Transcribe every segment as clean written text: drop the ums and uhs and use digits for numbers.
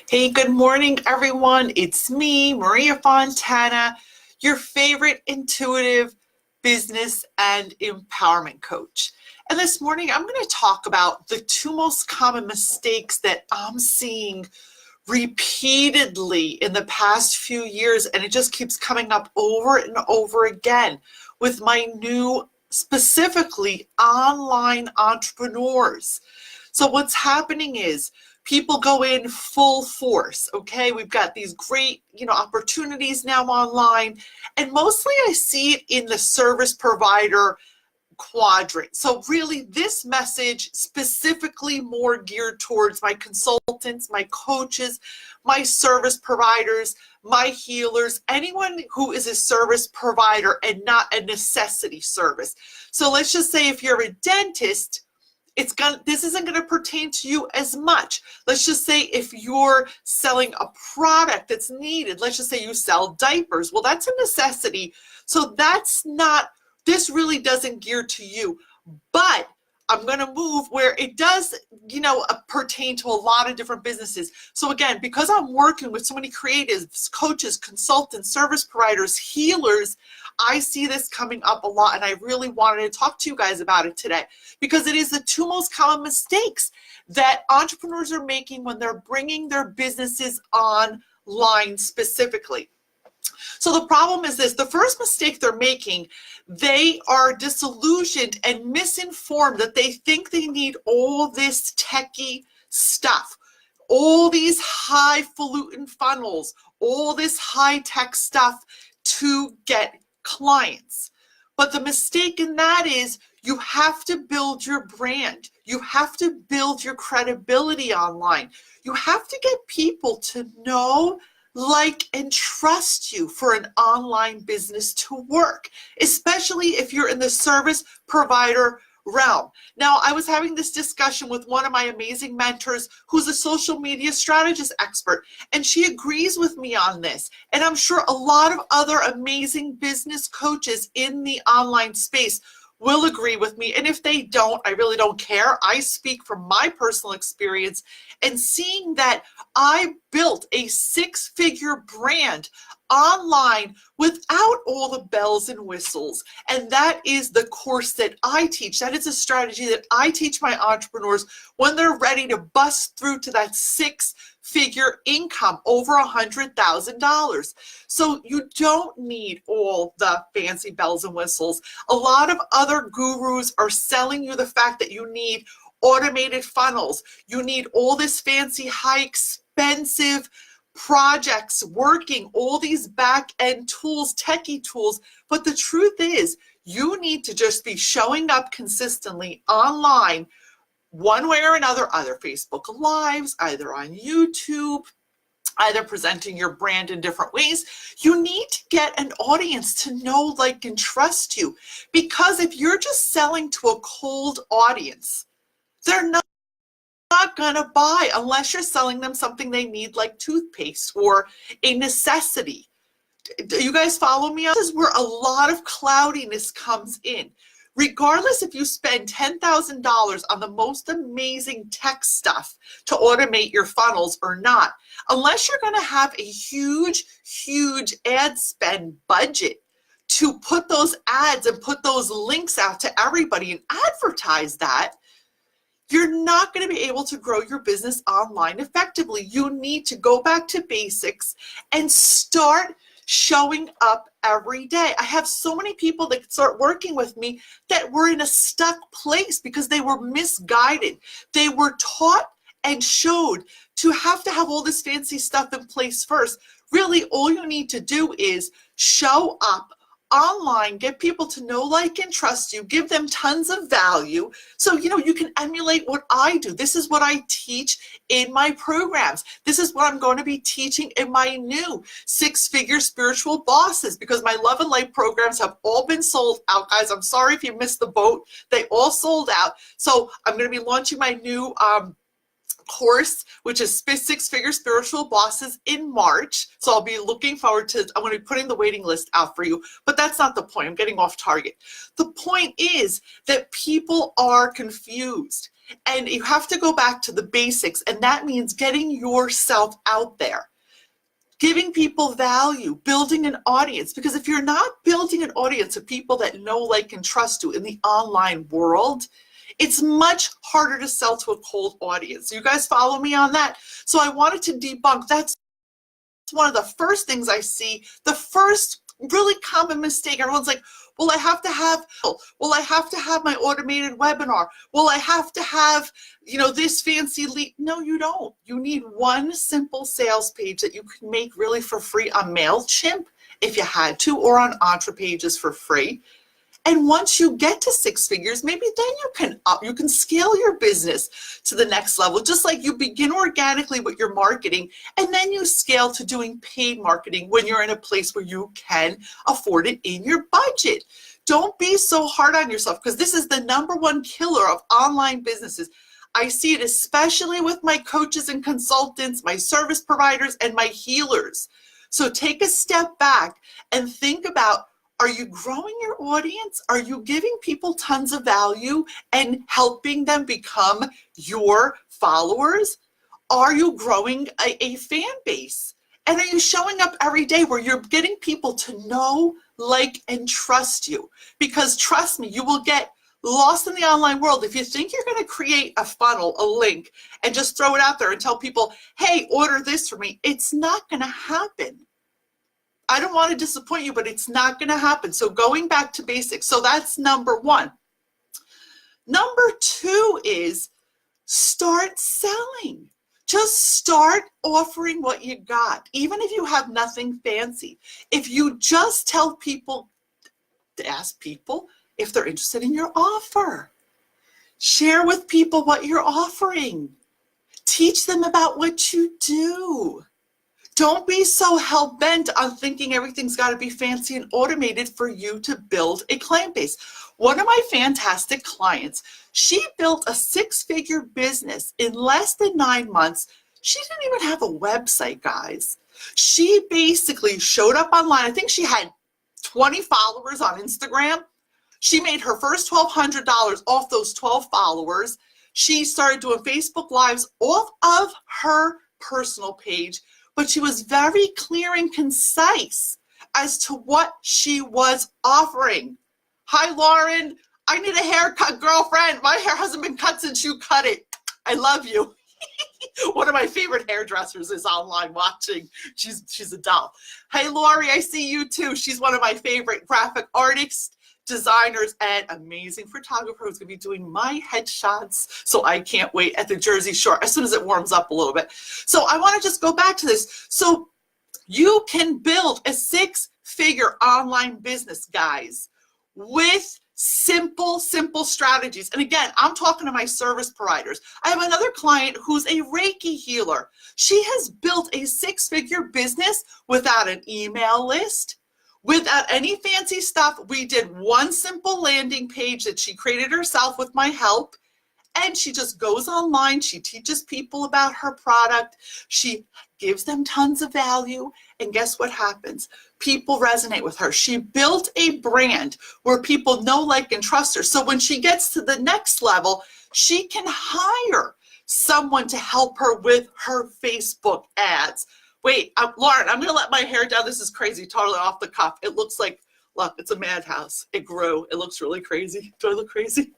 Hey, good morning, everyone. It's me, Maria Fontana, your favorite intuitive business and empowerment coach. And this morning, I'm going to talk about the two most common mistakes that I'm seeing repeatedly in the past few years, and it just keeps coming up over and over again with my new, specifically online entrepreneurs. So what's happening is people go in full force. Okay, we've got these great, opportunities now online, and mostly I see it in the service provider quadrant. So really this message specifically more geared towards my consultants, my coaches, my service providers, my healers, anyone who is a service provider and not a necessity service. So let's just say if you're a dentist, this isn't going to pertain to you as much. Let's just say if you're selling a product that's needed, let's just say you sell diapers. Well, that's a necessity. So this really doesn't gear to you. But I'm going to move where it does, pertain to a lot of different businesses. So again, because I'm working with so many creatives, coaches, consultants, service providers, healers, I see this coming up a lot, and I really wanted to talk to you guys about it today because it is the two most common mistakes that entrepreneurs are making when they're bringing their businesses online specifically. So the problem is this: the first mistake they're making, they are disillusioned and misinformed that they think they need all this techie stuff, all these highfalutin funnels, all this high-tech stuff to get clients. But the mistake in that is you have to build your brand. You have to build your credibility online. You have to get people to know, like, and trust you for an online business to work, especially if you're in the service provider realm. Now, I was having this discussion with one of my amazing mentors who's a social media strategist expert, and she agrees with me on this. And I'm sure a lot of other amazing business coaches in the online space will agree with me. And if they don't, I really don't care. I speak from my personal experience and seeing that I built a six-figure brand online without all the bells and whistles. And that is the course that I teach. That is a strategy that I teach my entrepreneurs when they're ready to bust through to that six-figure income over $100,000. So you don't need all the fancy bells and whistles. A lot of other gurus are selling you the fact that you need automated funnels. You need all this fancy, high expensive projects working, all these back end tools, techie tools. But the truth is, you need to just be showing up consistently online, one way or another, either Facebook Lives, either on YouTube, either presenting your brand in different ways. You need to get an audience to know, like, and trust you. Because if you're just selling to a cold audience, they're not going to buy unless you're selling them something they need, like toothpaste or a necessity. Do you guys follow me? This is where a lot of cloudiness comes in. Regardless if you spend $10,000 on the most amazing tech stuff to automate your funnels or not, unless you're going to have a huge, huge ad spend budget to put those ads and put those links out to everybody and advertise that, you're not going to be able to grow your business online effectively. You need to go back to basics and start showing up every day. I have so many people that start working with me that were in a stuck place because they were misguided. They were taught and showed to have all this fancy stuff in place first. Really, all you need to do is show up online, get people to know, like, and trust you, give them tons of value. So, you can emulate what I do. This is what I teach in my programs. This is what I'm going to be teaching in my new six-figure spiritual bosses, because my love and light programs have all been sold out, guys. I'm sorry if you missed the boat. They all sold out. So I'm going to be launching my new course, which is six-figure spiritual bosses, in March. So I'll be looking forward to, I'm going to be putting the waiting list out for you, but that's not the point. I'm getting off target. The point is that people are confused. And you have to go back to the basics, and that means getting yourself out there, giving people value, building an audience. Because if you're not building an audience of people that know, like, and trust you in the online world, it's much harder to sell to a cold audience. You guys follow me on that? So I wanted to debunk. That's one of the first things I see. The first really common mistake. Everyone's like, well, I have to have my automated webinar. Well, I have to have, this fancy lead. No, you don't. You need one simple sales page that you can make really for free on MailChimp if you had to, or on EntrePages for free. And once you get to 6 figures, maybe then you can scale your business to the next level, just like you begin organically with your marketing, and then you scale to doing paid marketing when you're in a place where you can afford it in your budget. Don't be so hard on yourself, because this is the #1 killer of online businesses. I see it especially with my coaches and consultants, my service providers, and my healers. So take a step back and think about, are you growing your audience? Are you giving people tons of value and helping them become your followers? Are you growing a fan base? And are you showing up every day where you're getting people to know, like, and trust you? Because trust me, you will get lost in the online world if you think you're going to create a funnel, a link, and just throw it out there and tell people, hey, order this for me. It's not going to happen. I don't want to disappoint you, but it's not going to happen. So going back to basics. So that's #1. #2 is start selling. Just start offering what you got, even if you have nothing fancy. If you just tell people, to ask people if they're interested in your offer. Share with people what you're offering. Teach them about what you do. Don't be so hell-bent on thinking everything's got to be fancy and automated for you to build a client base. One of my fantastic clients, she built a 6-figure business in less than 9 months. She didn't even have a website, guys. She basically showed up online. I think she had 20 followers on Instagram. She made her first $1,200 off those 12 followers. She started doing Facebook Lives off of her personal page, but she was very clear and concise as to what she was offering. Hi, Lauren. I need a haircut, girlfriend. My hair hasn't been cut since you cut it. I love you. One of my favorite hairdressers is online watching. She's a doll. Hey, Lori, I see you too. She's one of my favorite graphic artists, designers, and amazing photographer who's going to be doing my headshots. So I can't wait at the Jersey Shore as soon as it warms up a little bit. So I want to just go back to this. So you can build a 6-figure online business, guys, with simple strategies. And again, I'm talking to my service providers. I have another client who's a Reiki healer. She has built a 6-figure business without an email list, without any fancy stuff. We did one simple landing page that she created herself with my help. And she just goes online. She teaches people about her product. She gives them tons of value. And guess what happens? People resonate with her. She built a brand where people know, like, and trust her. So when she gets to the next level, she can hire someone to help her with her Facebook ads. Wait, Lauren, I'm going to let my hair down. This is crazy, totally off the cuff. It looks like, look, it's a madhouse. It grew. It looks really crazy. Do I look crazy?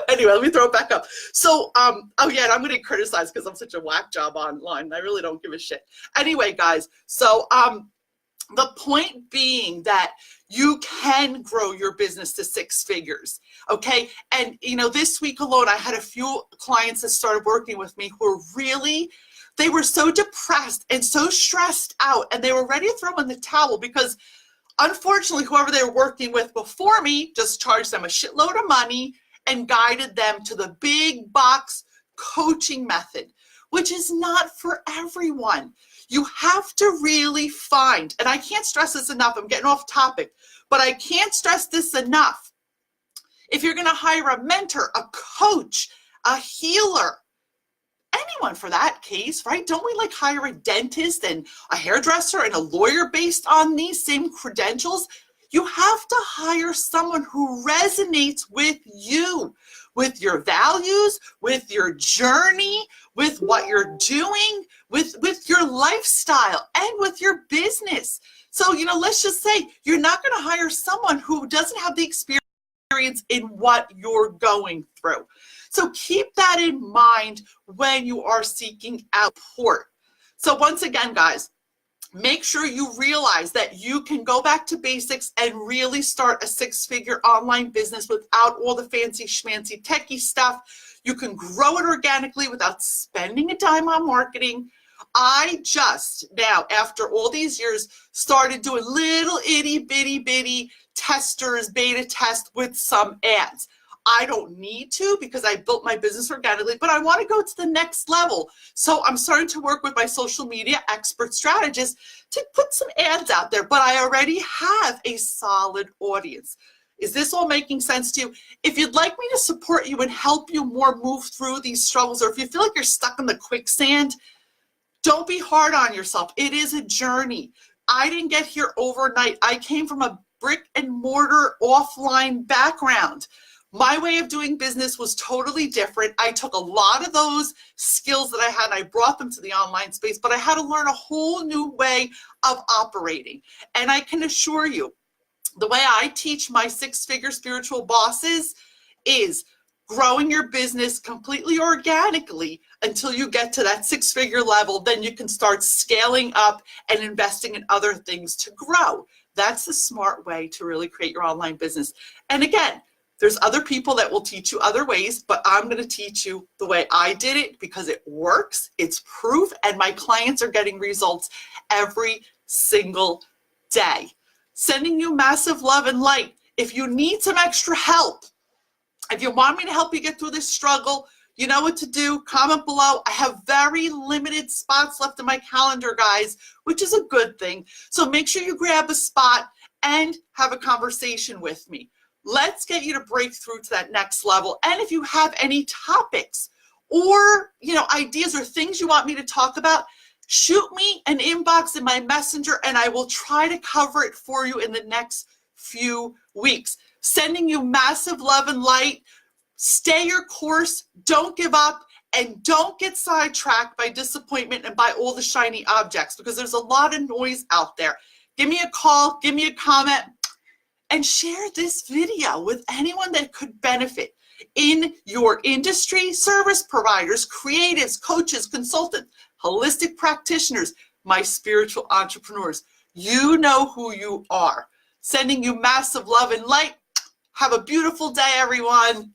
Anyway, let me throw it back up. So, oh yeah, and I'm going to criticize because I'm such a whack job online. I really don't give a shit. Anyway, guys, so the point being that you can grow your business to 6 figures, okay? And, this week alone, I had a few clients that started working with me who were really, they were so depressed and so stressed out, and they were ready to throw in the towel because, unfortunately, whoever they were working with before me just charged them a shitload of money and guided them to the big box coaching method, which is not for everyone. You have to really find, and I can't stress this enough, I'm getting off topic, but I can't stress this enough. If you're going to hire a mentor, a coach, a healer, anyone for that case, right? Don't we hire a dentist and a hairdresser and a lawyer based on these same credentials? You have to hire someone who resonates with you, with your values, with your journey, with what you're doing, with your lifestyle, and with your business. So, let's just say you're not going to hire someone who doesn't have the experience in what you're going through. So keep that in mind when you are seeking out support. So once again, guys, make sure you realize that you can go back to basics and really start a six-figure online business without all the fancy schmancy techie stuff. You can grow it organically without spending a dime on marketing. I just now, after all these years, started doing little itty bitty testers, beta test with some ads. I don't need to because I built my business organically, but I want to go to the next level. So I'm starting to work with my social media expert strategist to put some ads out there, but I already have a solid audience. Is this all making sense to you? If you'd like me to support you and help you more move through these struggles, or if you feel like you're stuck in the quicksand, don't be hard on yourself. It is a journey. I didn't get here overnight. I came from a brick and mortar offline background. My way of doing business was totally different. I took a lot of those skills that I had and I brought them to the online space, but I had to learn a whole new way of operating. And I can assure you, the way I teach my six-figure spiritual bosses is growing your business completely organically until you get to that six-figure level. Then you can start scaling up and investing in other things to grow. That's the smart way to really create your online business. And again, there's other people that will teach you other ways, but I'm going to teach you the way I did it because it works, it's proof, and my clients are getting results every single day. Sending you massive love and light. If you need some extra help, if you want me to help you get through this struggle, you know what to do. Comment below. I have very limited spots left in my calendar, guys, which is a good thing. So make sure you grab a spot and have a conversation with me. Let's get you to break through to that next level. And if you have any topics or, ideas or things you want me to talk about, shoot me an inbox in my messenger and I will try to cover it for you in the next few weeks. Sending you massive love and light. Stay your course. Don't give up. And don't get sidetracked by disappointment and by all the shiny objects because there's a lot of noise out there. Give me a call. Give me a comment. And share this video with anyone that could benefit in your industry, service providers, creatives, coaches, consultants, holistic practitioners, my spiritual entrepreneurs. You know who you are. Sending you massive love and light. Have a beautiful day, everyone.